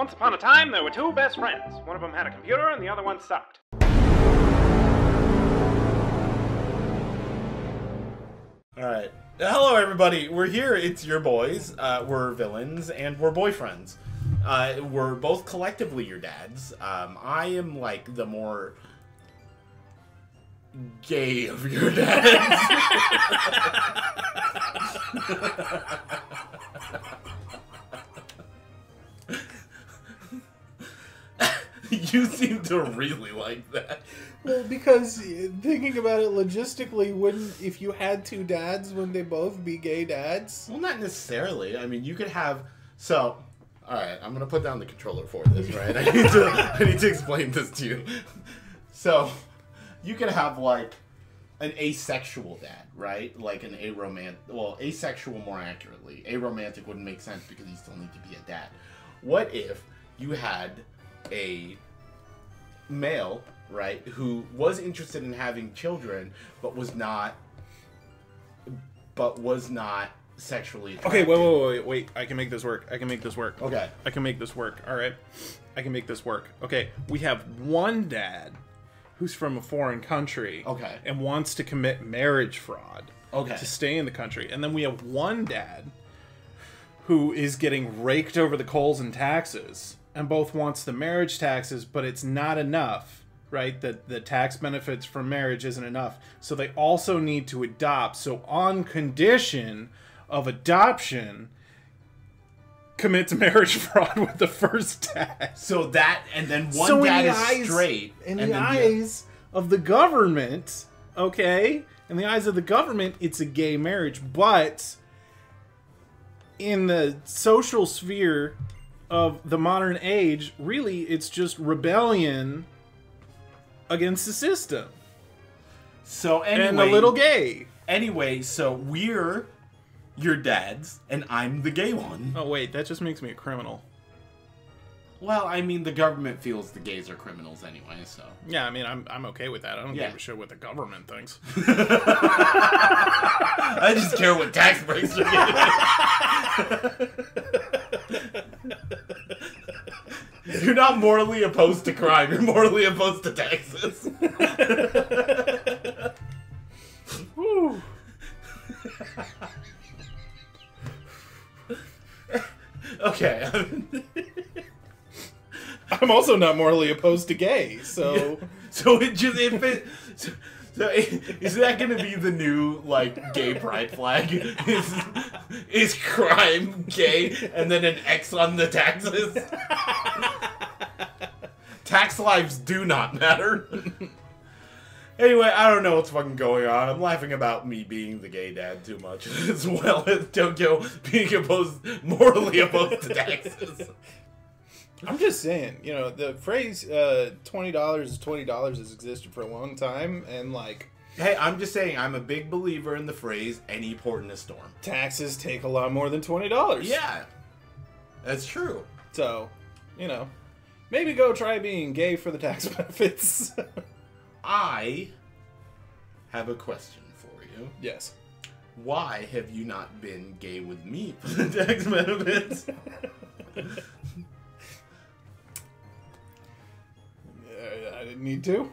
Once upon a time, there were two best friends. One of them had a computer and the other one sucked. Alright. Hello, everybody. We're here. It's your boys. We're villains, and we're boyfriends. We're both collectively your dads. I am, like, the more gay of your dads. You seem to really like that. Well, because thinking about it logistically, wouldn't, if you had two dads, wouldn't they both be gay dads? Well, not necessarily. I mean, you could have... So, alright, I'm gonna put down the controller for this, right? I need to explain this to you. So, you could have, like, an asexual dad, right? Like an aromantic... Well, asexual more accurately. Aromantic wouldn't make sense because you still need to be a dad. What if you had a male, right, who was interested in having children, but was not sexually attracted? Okay, wait. I can make this work. Okay. I can make this work. All right. I can make this work. Okay. We have one dad who's from a foreign country. Okay. And wants to commit marriage fraud. Okay. To stay in the country. And then we have one dad who is getting raked over the coals in taxes and both wants the marriage taxes, but it's not enough, right? That the tax benefits from marriage isn't enough. So they also need to adopt. So on condition of adoption, commits marriage fraud with the first dad. So that, and then one dad is straight. In the eyes of the government, okay? In the eyes of the government, it's a gay marriage. But in the social sphere of the modern age, really, it's just rebellion against the system. So anyway, and a little gay. Anyway, so we're your dads, and I'm the gay one. Oh wait, that just makes me a criminal. Well, I mean, the government feels the gays are criminals anyway, so. Yeah, I mean, I'm okay with that. I don't give a shit what the government thinks. I just care what tax breaks are getting. You're not morally opposed to crime. You're morally opposed to taxes. Woo. Okay. I'm also not morally opposed to gay, so... Yeah. So it just... is that going to be the new, like, gay pride flag? Is crime gay and then an X on the taxes? Tax lives do not matter. Anyway, I don't know what's fucking going on. I'm laughing about me being the gay dad too much, as well as Tokyo being morally opposed to taxes. I'm just saying, you know, the phrase $20 is $20 has existed for a long time, and like... Hey, I'm just saying, I'm a big believer in the phrase, any port in a storm. Taxes take a lot more than $20. Yeah, that's true. So, you know, maybe go try being gay for the tax benefits. I have a question for you. Yes. Why have you not been gay with me for the tax benefits? I didn't need to.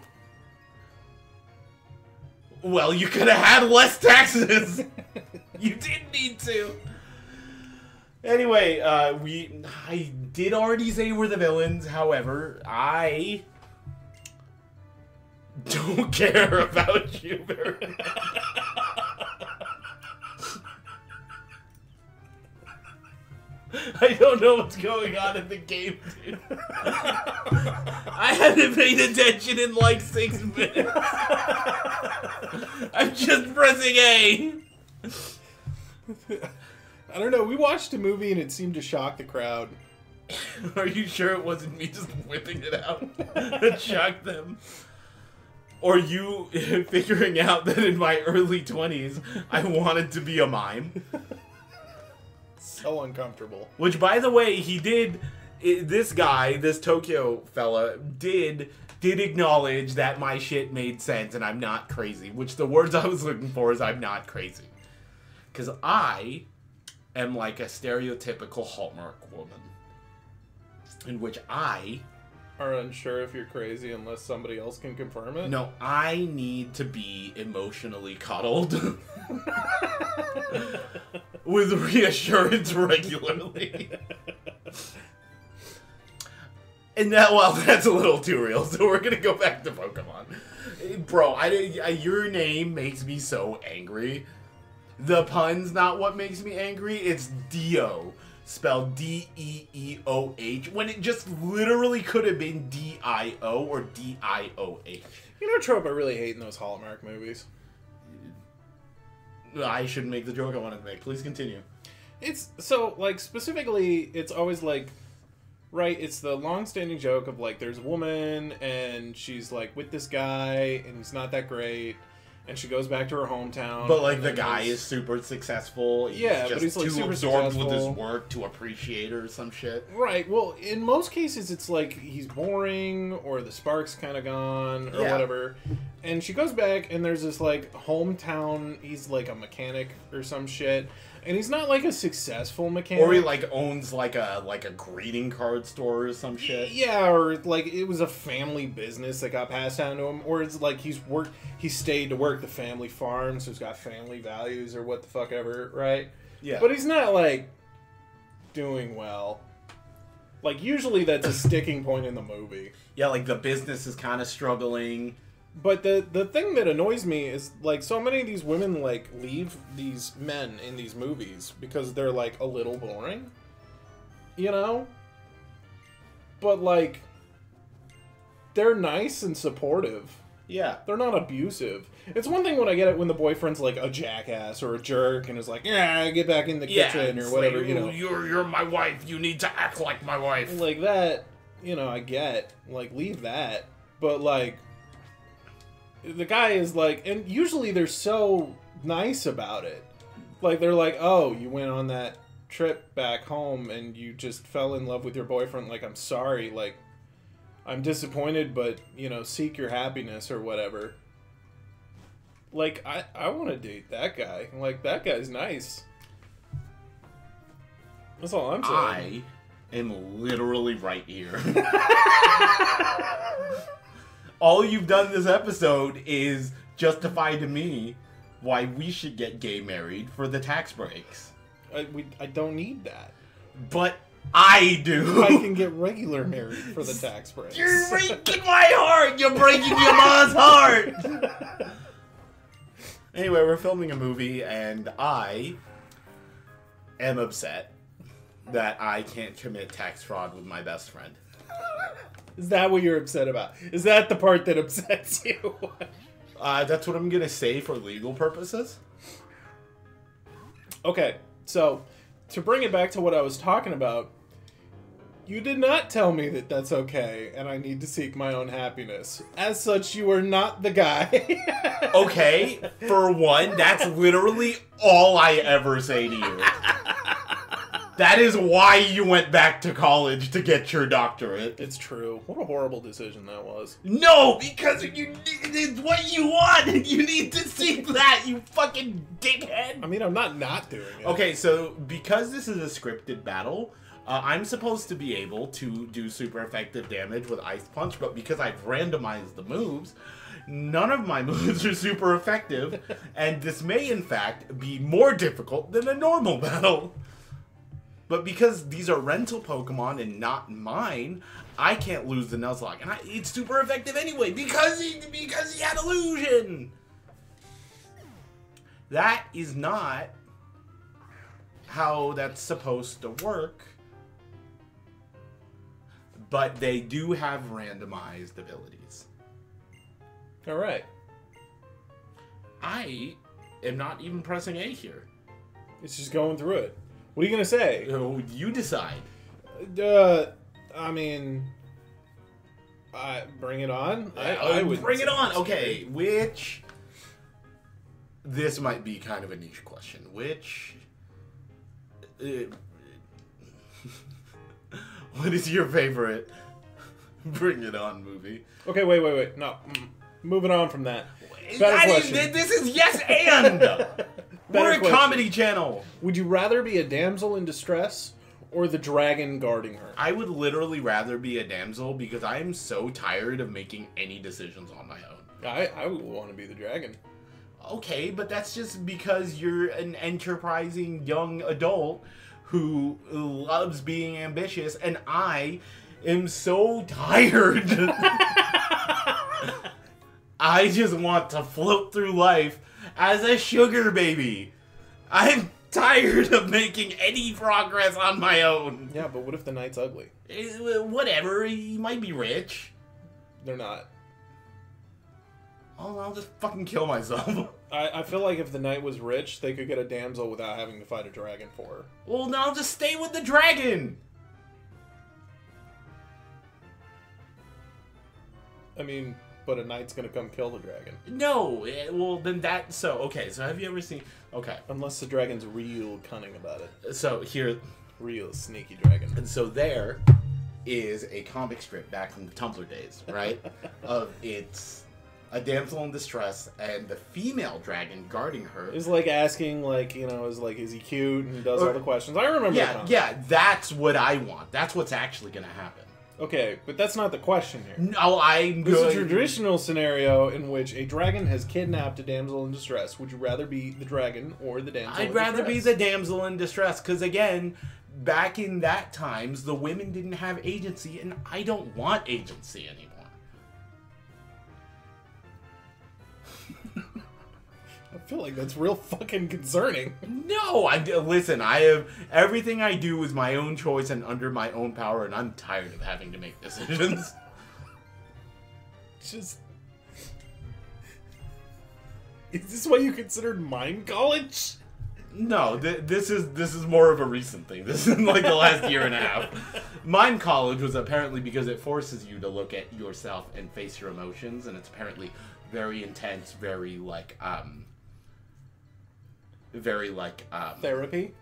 Well, you could have had less taxes. You didn't need to. Anyway, I did already say we're the villains. However, I don't care about you very much. I don't know what's going on in the game, dude. I haven't paid attention in like 6 minutes. I'm just pressing A. I don't know, we watched a movie and it seemed to shock the crowd. Are you sure it wasn't me just whipping it out that shocked them? Or you figuring out that in my early 20s, I wanted to be a mime? So uncomfortable. Which, by the way, he did... This guy, this Tokyo fella, did acknowledge that my shit made sense and I'm not crazy. Which the words I was looking for is I'm not crazy. Because I am like a stereotypical Hallmark woman. in which I are unsure if you're crazy unless somebody else can confirm it. No, I need to be emotionally coddled with reassurance regularly. And that, well, that's a little too real, so we're gonna go back to Pokemon. Bro, your name makes me so angry. The pun's not what makes me angry, it's Dio. Spelled D-E-E-O-H, when it just literally could have been D-I-O or D-I-O-H. You know a trope I really hate in those Hallmark movies? I shouldn't make the joke I wanted to make. Please continue. It's, so, like, specifically, it's always, like, right, it's the long-standing joke of, like, there's a woman, and she's, like, with this guy, and he's not that great, and she goes back to her hometown. But, like, the guy is super successful. Yeah, but he's, like, super absorbed with his successful. work to appreciate her or some shit. Right, well, in most cases, it's, like, he's boring, or the spark's kind of gone, or whatever. And she goes back, and there's this, like, hometown, he's, like, a mechanic or some shit. And he's not, like, a successful mechanic. Or he, like, owns, like a greeting card store or some shit. Yeah, or, like, it was a family business that got passed down to him. Or it's, like, he stayed to work the family farm, so he's got family values or what the fuck ever, right? Yeah. But he's not, like, doing well. Like, usually that's a sticking point in the movie. Yeah, like, the business is kind of struggling. But the thing that annoys me is, like, so many of these women, like, leave these men in these movies because they're, like, a little boring. You know? But, like, they're nice and supportive. Yeah. They're not abusive. It's one thing when I get it when the boyfriend's, like, a jackass or a jerk and is like, yeah, get back in the kitchen or whatever, like, you know. You're my wife. You need to act like my wife. Like, that, you know, I get. Like, leave that. But, like, the guy is like, and usually they're so nice about it. Like, they're like, oh, you went on that trip back home and you just fell in love with your boyfriend. Like, I'm sorry. Like, I'm disappointed, but, you know, seek your happiness or whatever. Like, I want to date that guy. Like, that guy's nice. That's all I'm saying. I am literally right here. All you've done this episode is justify to me why we should get gay married for the tax breaks. I don't need that. But I do. I can get regular married for the tax breaks. You're breaking my heart! You're breaking your mom's heart! Anyway, we're filming a movie, and I am upset that I can't commit tax fraud with my best friend. Is that what you're upset about? Is that the part that upsets you? That's what I'm gonna say for legal purposes. Okay, so to bring it back to what I was talking about, you did not tell me that that's okay and I need to seek my own happiness. As such, you are not the guy. Okay, for one, that's literally all I ever say to you. That is why you went back to college to get your doctorate. It's true. What a horrible decision that was. No, because it's what you want. You need to seek that, you fucking dickhead. I mean, I'm not doing it. Okay, so because this is a scripted battle, I'm supposed to be able to do super effective damage with Ice Punch, but because I've randomized the moves, none of my moves are super effective, and this may, in fact, be more difficult than a normal battle. But because these are rental Pokemon and not mine, I can't lose the Nuzlocke. And it's super effective anyway, because he had illusion! That is not how that's supposed to work. But they do have randomized abilities. Alright. I am not even pressing A here. It's just going through it. What are you going to say? You decide. I mean, bring it on. I would bring it on. Okay, which... This might be kind of a niche question. Which... what is your favorite Bring It On movie? Okay, wait. No. Moving on from that. Better question. This is yes and! We're a comedy channel. Would you rather be a damsel in distress Or the dragon guarding her. I would literally rather be a damsel because I am so tired of making any decisions on my own. I would want to be the dragon. Okay, but that's just because you're an enterprising young adult who loves being ambitious, and I am so tired. I just want to float through life as a sugar baby. I'm tired of making any progress on my own. Yeah, but what if the knight's ugly? Whatever, he might be rich. They're not. Oh, I'll just fucking kill myself. I feel like if the knight was rich, they could get a damsel without having to fight a dragon for her. Well, then I'll just stay with the dragon. I mean, but a knight's gonna come kill the dragon. No, well then that, so, okay, so have you ever seen, okay. Unless the dragon's real cunning about it. So here, Real sneaky dragon. and so there is a comic strip back from the Tumblr days, right? Of it's a damsel in distress and the female dragon guarding her. It's like asking, like, you know, is he cute and does all the questions. I remember that. Yeah, that's what I want. That's what's actually gonna happen. Okay, but that's not the question here. No, I'm This good. is a traditional scenario in which a dragon has kidnapped a damsel in distress. Would you rather be the dragon or the damsel I'd in rather be distress? the damsel in distress, because again, back in that times, the women didn't have agency, and I don't want agency anymore. I feel like that's real fucking concerning. No, listen, I have, everything I do is my own choice and under my own power, and I'm tired of having to make decisions. Just... Is this what you considered mime college? No, this is more of a recent thing. This is like the last year and a half. Mime college was apparently because it forces you to look at yourself and face your emotions, and it's apparently very intense, very like Therapy?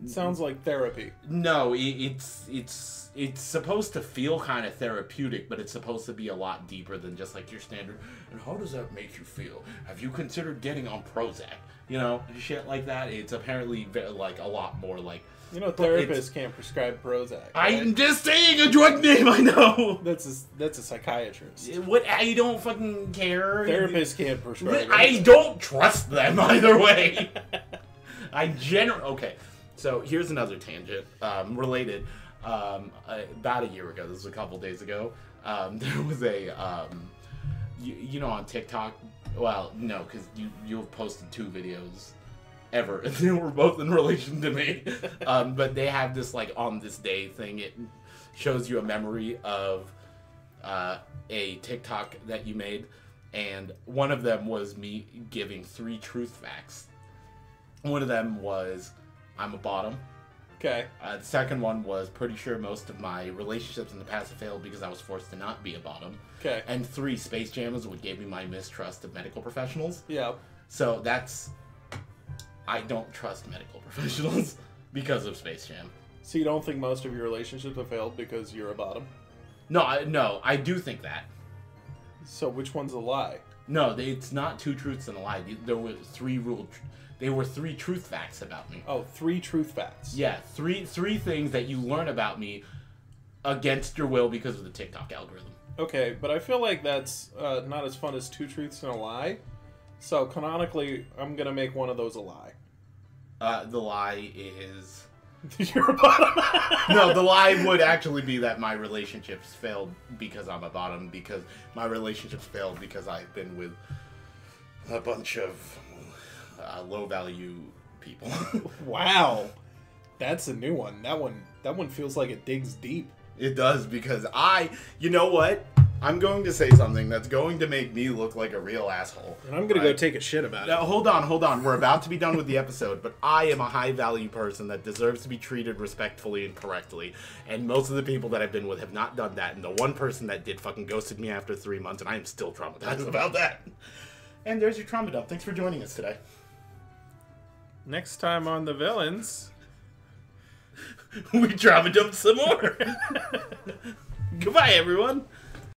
Sounds like therapy. No, it's supposed to feel kind of therapeutic, but it's supposed to be a lot deeper than just like your standard. And how does that make you feel? Have you considered getting on Prozac? You know, shit like that. It's apparently like a lot more like. You know, therapists can't prescribe Prozac. Right? I'm just saying a drug name. I know. That's a psychiatrist. What? I don't fucking care. Therapists can't prescribe. I don't trust them either way. Okay. So here's another tangent, related. About a year ago, this was a couple days ago, there was a, you know, on TikTok, well, no, because you've posted 2 videos ever, and they were both in relation to me, but they have this, like, on this day thing. It shows you a memory of a TikTok that you made, and one of them was me giving 3 truth facts. One of them was, I'm a bottom. Okay. The second one was, pretty sure most of my relationships in the past have failed because I was forced to not be a bottom. Okay. And 3, Space Jam is what gave me my mistrust of medical professionals. Yeah. So I don't trust medical professionals because of Space Jam. So you don't think most of your relationships have failed because you're a bottom? No, I do think that. So which one's a lie? No, it's not 2 truths and a lie. There were 3 truth facts about me. Oh, 3 truth facts. Yeah, three things that you learn about me against your will because of the TikTok algorithm. Okay, but I feel like that's not as fun as 2 truths and a lie. So canonically, I'm gonna make one of those a lie. The lie is... You're a bottom. No, the lie would actually be that my relationships failed because I'm a bottom, because my relationships failed because I've been with a bunch of low-value people. Wow. That's a new one. That one feels like it digs deep. It does, because you know what? I'm going to say something that's going to make me look like a real asshole. And I'm gonna go take a shit about it. Now, hold on. We're about to be done with the episode, but I am a high-value person that deserves to be treated respectfully and correctly. And most of the people that I've been with have not done that. And the one person that did fucking ghosted me after 3 months, and I am still traumatized about that. And there's your trauma dump. Thanks for joining us today. Next time on The Villains, We trauma dumped some more. Goodbye, everyone.